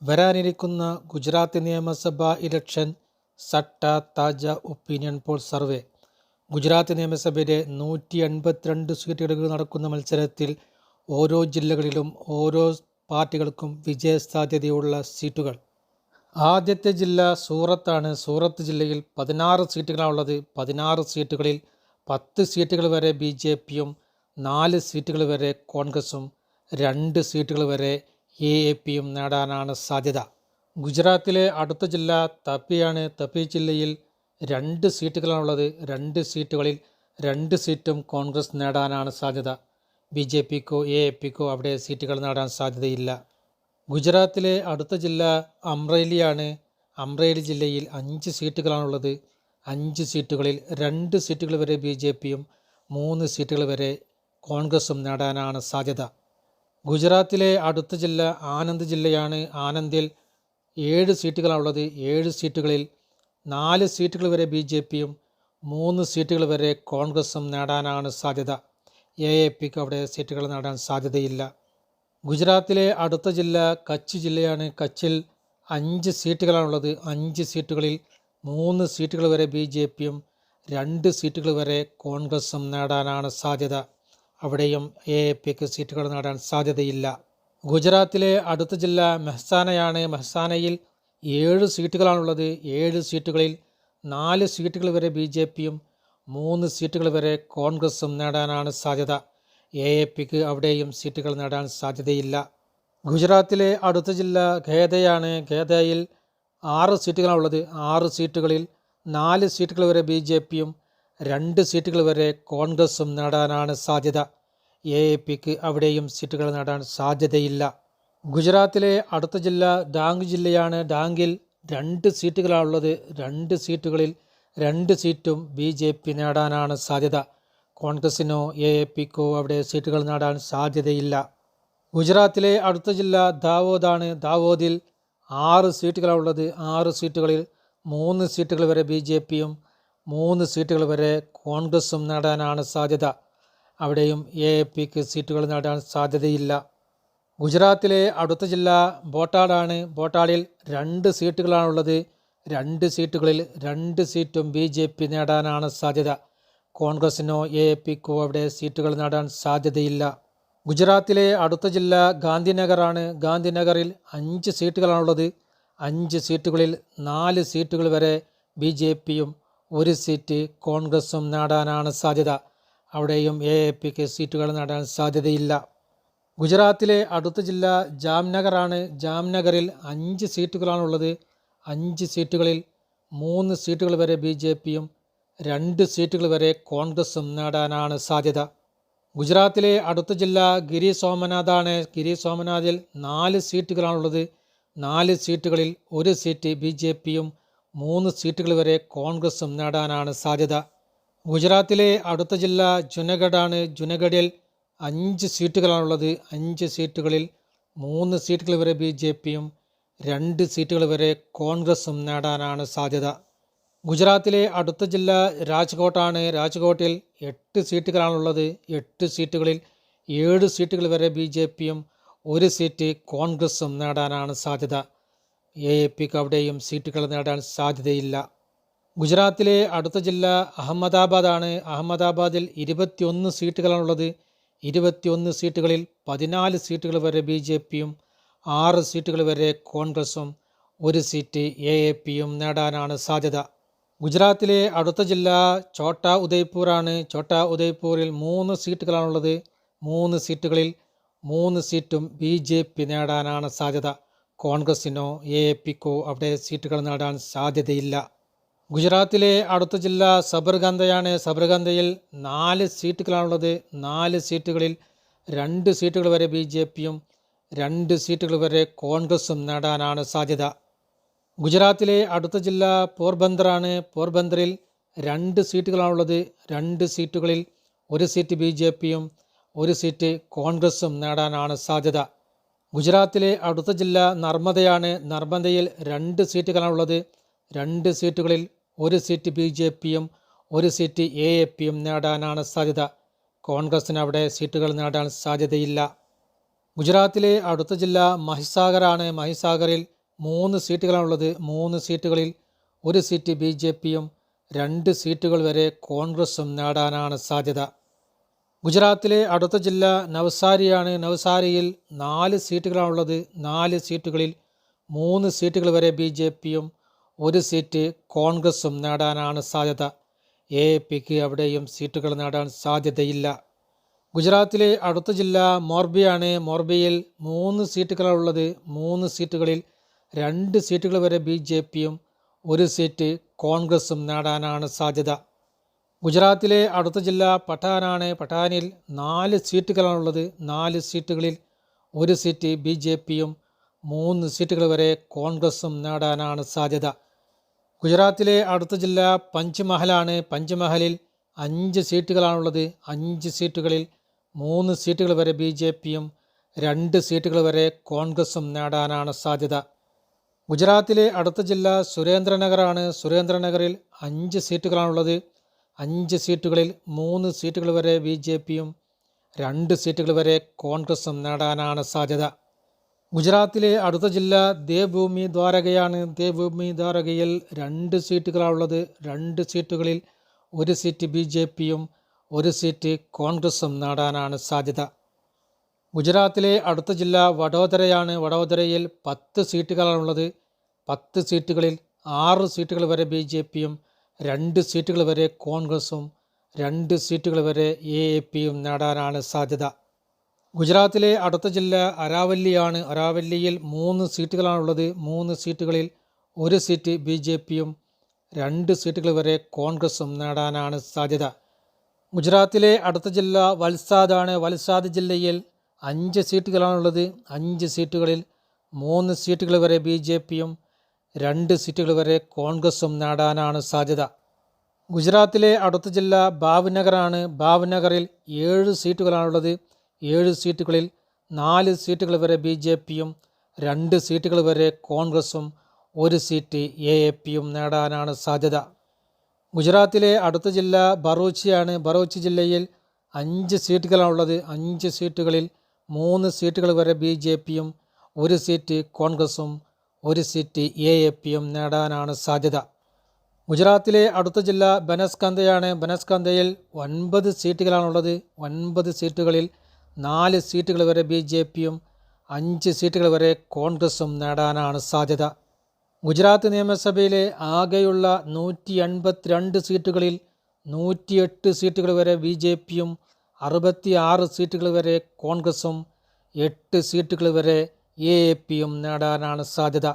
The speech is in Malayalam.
വരാനിരിക്കുന്ന ഗുജറാത്ത് നിയമസഭാ ഇലക്ഷൻ സട്ട താജ ഒപ്പീനിയൻ പോൾ സർവേ. ഗുജറാത്ത് നിയമസഭയിലെ 182 സീറ്റുകളിൽ നടക്കുന്ന മത്സരത്തിൽ ഓരോ ജില്ലകളിലും ഓരോ പാർട്ടികൾക്കും വിജയസാധ്യതയുള്ള സീറ്റുകൾ. ആദ്യത്തെ ജില്ല സൂറത്താണ്. സൂറത്ത് ജില്ലയിൽ 16 സീറ്റുകളാണുള്ളത്. 16 സീറ്റുകളിൽ 10 സീറ്റുകൾ വരെ BJPയും 4 സീറ്റുകൾ വരെ കോൺഗ്രസും 2 സീറ്റുകൾ വരെ AAPയും നേടാനാണ് സാധ്യത. ഗുജറാത്തിലെ അടുത്ത ജില്ല തപ്പിയാണ്. തപ്പി ജില്ലയിൽ 2 സീറ്റുകളാണുള്ളത്. 2 സീറ്റുകളിൽ 2 സീറ്റും കോൺഗ്രസ് നേടാനാണ് സാധ്യത. BJPക്കോ AAPക്കോ അവിടെ സീറ്റുകൾ നേടാൻ സാധ്യതയില്ല. ഗുജറാത്തിലെ അടുത്ത ജില്ല അമ്രേലിയാണ്. അമ്രേലി ജില്ലയിൽ 5 സീറ്റുകളാണുള്ളത്. 5 സീറ്റുകളിൽ 2 സീറ്റുകൾ വരെ BJPയും 3 സീറ്റുകൾ വരെ കോൺഗ്രസും നേടാനാണ് സാധ്യത. ഗുജറാത്തിലെ അടുത്ത ജില്ല ആനന്ദ് ജില്ലയാണ്. ആനന്ദിൽ 7 സീറ്റുകളാണുള്ളത്. 7 സീറ്റുകളിൽ 4 സീറ്റുകൾ വരെ BJPയും 3 സീറ്റുകൾ വരെ കോൺഗ്രസും നേടാനാണ് സാധ്യത. AAPക്ക് അവിടെ സീറ്റുകൾ നേടാൻ സാധ്യതയില്ല. ഗുജറാത്തിലെ അടുത്ത ജില്ല കച്ച് ജില്ലയാണ്. കച്ചിൽ 5 സീറ്റുകളാണുള്ളത്. 5 സീറ്റുകളിൽ 3 സീറ്റുകൾ വരെ BJPയും 2 സീറ്റുകൾ വരെ കോൺഗ്രസും നേടാനാണ് സാധ്യത. അവിടെയും AAPക്ക് സീറ്റുകൾ നേടാൻ സാധ്യതയില്ല. ഗുജറാത്തിലെ അടുത്ത ജില്ല മെഹ്സാനയാണ്. മെഹ്സാനയിൽ 7 സീറ്റുകളാണുള്ളത്. 7 സീറ്റുകളിൽ 4 സീറ്റുകൾ വരെ BJPയും 3 സീറ്റുകൾ വരെ കോൺഗ്രസും നേടാനാണ് സാധ്യത. AAPക്ക് അവിടെയും സീറ്റുകൾ നേടാൻ സാധ്യതയില്ല. ഗുജറാത്തിലെ അടുത്ത ജില്ല ഖേദയാണ്. ഖേദയിൽ 6 സീറ്റുകളാണുള്ളത്. 6 സീറ്റുകളിൽ 4 സീറ്റുകൾ വരെ BJPയും 2 സീറ്റുകൾ വരെ കോൺഗ്രസും നേടാനാണ് സാധ്യത. AAPക്ക് അവിടെയും സീറ്റുകൾ നേടാൻ സാധ്യതയില്ല. ഗുജറാത്തിലെ അടുത്ത ജില്ല ഡാംഗ് ജില്ലയാണ്. ഡാംഗിൽ 2 സീറ്റുകളാണുള്ളത്. 2 സീറ്റുകളിൽ 2 സീറ്റും BJP നേടാനാണ് സാധ്യത. കോൺഗ്രസിനോ AAPക്കോ അവിടെ സീറ്റുകൾ നേടാൻ സാധ്യതയില്ല. ഗുജറാത്തിലെ അടുത്ത ജില്ല ദാവോദാണ്. ദാവോദിൽ 6 സീറ്റുകളാണുള്ളത്. 6 സീറ്റുകളിൽ 3 സീറ്റുകൾ വരെ BJPയും 3 സീറ്റുകൾ വരെ കോൺഗ്രസും നേടാനാണ് സാധ്യത. അവിടെയും AAPക്ക് സീറ്റുകൾ നേടാൻ സാധ്യതയില്ല. ഗുജറാത്തിലെ അടുത്ത ജില്ല ബോട്ടാഡാണ്. ബോട്ടാഡിൽ 2 സീറ്റുകളാണുള്ളത്. 2 സീറ്റുകളിൽ 2 സീറ്റും BJP നേടാനാണ് സാധ്യത. കോൺഗ്രസിനോ AAPക്കോ അവിടെ സീറ്റുകൾ നേടാൻ സാധ്യതയില്ല. ഗുജറാത്തിലെ അടുത്ത ജില്ല ഗാന്ധിനഗറാണ്. ഗാന്ധിനഗറിൽ 5 സീറ്റുകളാണുള്ളത്. 5 സീറ്റുകളിൽ 4 സീറ്റുകൾ വരെ BJPയും 1 സീറ്റ് കോൺഗ്രസും നേടാനാണ് സാധ്യത. അവിടെയും AAPക്ക് സീറ്റുകൾ നേടാൻ സാധ്യതയില്ല. ഗുജറാത്തിലെ അടുത്ത ജില്ല ജാംനഗറാണ്. ജാംനഗറിൽ 5 സീറ്റുകളാണുള്ളത്. 5 സീറ്റുകളിൽ 3 സീറ്റുകൾ വരെ BJPയും 2 സീറ്റുകൾ വരെ കോൺഗ്രസും നേടാനാണ് സാധ്യത. ഗുജറാത്തിലെ അടുത്ത ജില്ല ഗിരി സോമനാഥാണ്. ഗിരി സോമനാഥിൽ 4 സീറ്റുകളാണുള്ളത്. 4 സീറ്റുകളിൽ 1 സീറ്റ് BJPയും 3 സീറ്റുകൾ വരെ കോൺഗ്രസും നേടാനാണ് സാധ്യത. ഗുജറാത്തിലെ അടുത്ത ജില്ല ജുനഗഡാണ്. ജുനഗഡിൽ 5 സീറ്റുകളാണുള്ളത്. 5 സീറ്റുകളിൽ 3 സീറ്റുകൾ വരെ BJPയും 2 സീറ്റുകൾ വരെ കോൺഗ്രസും നേടാനാണ് സാധ്യത. ഗുജറാത്തിലെ അടുത്ത ജില്ല രാജ്കോട്ടാണ്. രാജ്കോട്ടിൽ 8 സീറ്റുകളാണുള്ളത്. 8 സീറ്റുകളിൽ 7 സീറ്റുകൾ വരെ BJPയും 1 സീറ്റ് കോൺഗ്രസും നേടാനാണ് സാധ്യത. AAPക്ക് അവിടെയും സീറ്റുകൾ നേടാൻ സാധ്യതയില്ല. ഗുജറാത്തിലെ അടുത്ത ജില്ല അഹമ്മദാബാദാണ്. അഹമ്മദാബാദിൽ 21 സീറ്റുകളാണുള്ളത്. 21 സീറ്റുകളിൽ 14 സീറ്റുകൾ വരെ BJPയും 6 സീറ്റുകൾ വരെ കോൺഗ്രസും 1 സീറ്റ് AAPയും നേടാനാണ് സാധ്യത. ഗുജറാത്തിലെ അടുത്ത ജില്ല ഛോട്ടാ ഉദയ്പൂറാണ്. ഛോട്ടാ ഉദയ്പൂരിൽ 3 സീറ്റുകളാണുള്ളത്. 3 സീറ്റുകളിൽ 3 സീറ്റും BJP നേടാനാണ് സാധ്യത. കോൺഗ്രസിനോ AAPക്കോ അവിടെ സീറ്റുകൾ നേടാൻ സാധ്യതയില്ല. ഗുജറാത്തിലെ അടുത്ത ജില്ല സബർഗന്ധയാണ്. സബർഗന്ധയിൽ 4 സീറ്റുകളാണുള്ളത്. 4 സീറ്റുകളിൽ 2 സീറ്റുകൾ വരെ BJPയും 2 സീറ്റുകൾ വരെ കോൺഗ്രസും നേടാനാണ് സാധ്യത. ഗുജറാത്തിലെ അടുത്ത ജില്ല പോർബന്തറാണ്. പോർബന്തറിൽ 2 സീറ്റുകളാണുള്ളത്. 2 സീറ്റുകളിൽ 1 സീറ്റ് BJPയും 1 സീറ്റ് കോൺഗ്രസും നേടാനാണ് സാധ്യത. ഗുജറാത്തിലെ അടുത്ത ജില്ല നർമ്മദയാണ്. നർമ്മദയിൽ 2 സീറ്റുകളാണുള്ളത്. 2 സീറ്റുകളിൽ 1 സീറ്റ് BJPയും 1 സീറ്റ് AAPയും നേടാനാണ് സാധ്യത. കോൺഗ്രസിന് അവിടെ സീറ്റുകൾ നേടാൻ സാധ്യതയില്ല. ഗുജറാത്തിലെ അടുത്ത ജില്ല മഹിസാഗറാണ്. മഹിസാഗറിൽ 3 സീറ്റുകളാണുള്ളത്. 3 സീറ്റുകളിൽ 1 സീറ്റ് BJPയും 2 സീറ്റുകൾ വരെ കോൺഗ്രസും നേടാനാണ് സാധ്യത. ഗുജറാത്തിലെ അടുത്ത ജില്ല നവ്സാരിയാണ്. നവ്സാരിയിൽ 4 സീറ്റുകളാണുള്ളത്. 4 സീറ്റുകളിൽ 3 സീറ്റുകൾ വരെ BJPയും 1 സീറ്റ് കോൺഗ്രസും നേടാനാണ് സാധ്യത. AAPക്ക് അവിടെയും സീറ്റുകൾ നേടാൻ സാധ്യതയില്ല. ഗുജറാത്തിലെ അടുത്ത ജില്ല മോർബിയാണ്. മോർബിയിൽ 3 സീറ്റുകളാണുള്ളത്. 3 സീറ്റുകളിൽ 2 സീറ്റുകൾ വരെ BJPയും 1 സീറ്റ് കോൺഗ്രസും നേടാനാണ് സാധ്യത. ഗുജറാത്തിലെ അടുത്ത ജില്ല പഠാനാണ്. പഠാനിൽ 4 സീറ്റുകളാണുള്ളത്. 4 സീറ്റുകളിൽ 1 സീറ്റ് BJPയും 3 സീറ്റുകൾ വരെ കോൺഗ്രസും നേടാനാണ് സാധ്യത. ഗുജറാത്തിലെ അടുത്ത ജില്ല പഞ്ച്മഹലാണ്. പഞ്ച്മഹലിൽ 5 സീറ്റുകളാണുള്ളത്. 5 സീറ്റുകളിൽ 3 സീറ്റുകൾ വരെ BJPയും 2 സീറ്റുകൾ വരെ കോൺഗ്രസും നേടാനാണ് സാധ്യത. ഗുജറാത്തിലെ അടുത്ത ജില്ല സുരേന്ദ്രനഗറാണ്. സുരേന്ദ്രനഗറിൽ 5 സീറ്റുകളാണുള്ളത്. 5 സീറ്റുകളിൽ 3 സീറ്റുകൾ വരെ BJPയും 2 സീറ്റുകൾ വരെ കോൺഗ്രസും നേടാനാണ് സാധ്യത. ഗുജറാത്തിലെ അടുത്ത ജില്ല ദേവ്ഭൂമി ദ്വാരകയാണ്. ദേവ്ഭൂമി ദ്വാരകയിൽ 2 സീറ്റുകളാണുള്ളത്. 2 സീറ്റുകളിൽ 1 സീറ്റ് BJPയും 1 സീറ്റ് കോൺഗ്രസും നേടാനാണ് സാധ്യത. ഗുജറാത്തിലെ അടുത്ത ജില്ല വഡോദരയാണ്. വഡോദരയിൽ 10 സീറ്റുകളാണുള്ളത്. 10 സീറ്റുകളിൽ 6 സീറ്റുകൾ വരെ BJPയും 2 സീറ്റുകൾ വരെ കോൺഗ്രസും 2 സീറ്റുകൾ വരെ AAPയും നേടാനാണ് സാധ്യത. ഗുജറാത്തിലെ അടുത്ത ജില്ല അരാവല്ലിയാണ്. അരാവല്ലിയിൽ 3 സീറ്റുകളാണുള്ളത്. 3 സീറ്റുകളിൽ 1 സീറ്റ് BJPയും 2 സീറ്റുകൾ വരെ കോൺഗ്രസും നേടാനാണ് സാധ്യത. ഗുജറാത്തിലെ അടുത്ത ജില്ല വൽസാദാണ്. വൽസാദ് ജില്ലയിൽ 5 സീറ്റുകളാണുള്ളത്. 5 സീറ്റുകളിൽ 3 സീറ്റുകൾ വരെ BJPയും 2 സീറ്റുകൾ വരെ കോൺഗ്രസും നേടാനാണ് സാധ്യത. ഗുജറാത്തിലെ അടുത്ത ജില്ല ഭാവ്നഗറാണ്. ഭാവ്നഗറിൽ 7 സീറ്റുകളാണുള്ളത്. 7 സീറ്റുകളിൽ 4 സീറ്റുകൾ വരെ BJPയും 2 സീറ്റുകൾ വരെ കോൺഗ്രസും 1 സീറ്റ് AAPയും നേടാനാണ് സാധ്യത. ഗുജറാത്തിലെ അടുത്ത ജില്ല ഭറൂച്ചിയാണ്. ഭറൂച്ച് ജില്ലയിൽ 5 സീറ്റുകളാണുള്ളത്. 5 സീറ്റുകളിൽ 3 സീറ്റുകൾ വരെ BJPയും 1 സീറ്റ് കോൺഗ്രസും 1 സീറ്റ് AAPയും നേടാനാണ് സാധ്യത. ഗുജറാത്തിലെ അടുത്ത ജില്ല ബനസ്കന്തയാണ്. ബനസ്കന്തയിൽ 9 സീറ്റുകളാണുള്ളത്. 9 സീറ്റുകളിൽ 4 സീറ്റുകൾ വരെ BJPയും 5 സീറ്റുകൾ വരെ കോൺഗ്രസും നേടാനാണ് സാധ്യത. ഗുജറാത്ത് നിയമസഭയിലെ ആകെയുള്ള 182 സീറ്റുകളിൽ 108 സീറ്റുകൾ വരെ BJPയും 66 സീറ്റുകൾ വരെ കോൺഗ്രസും 8 സീറ്റുകൾ വരെ AAPയും നേടാനാണ് സാധ്യത.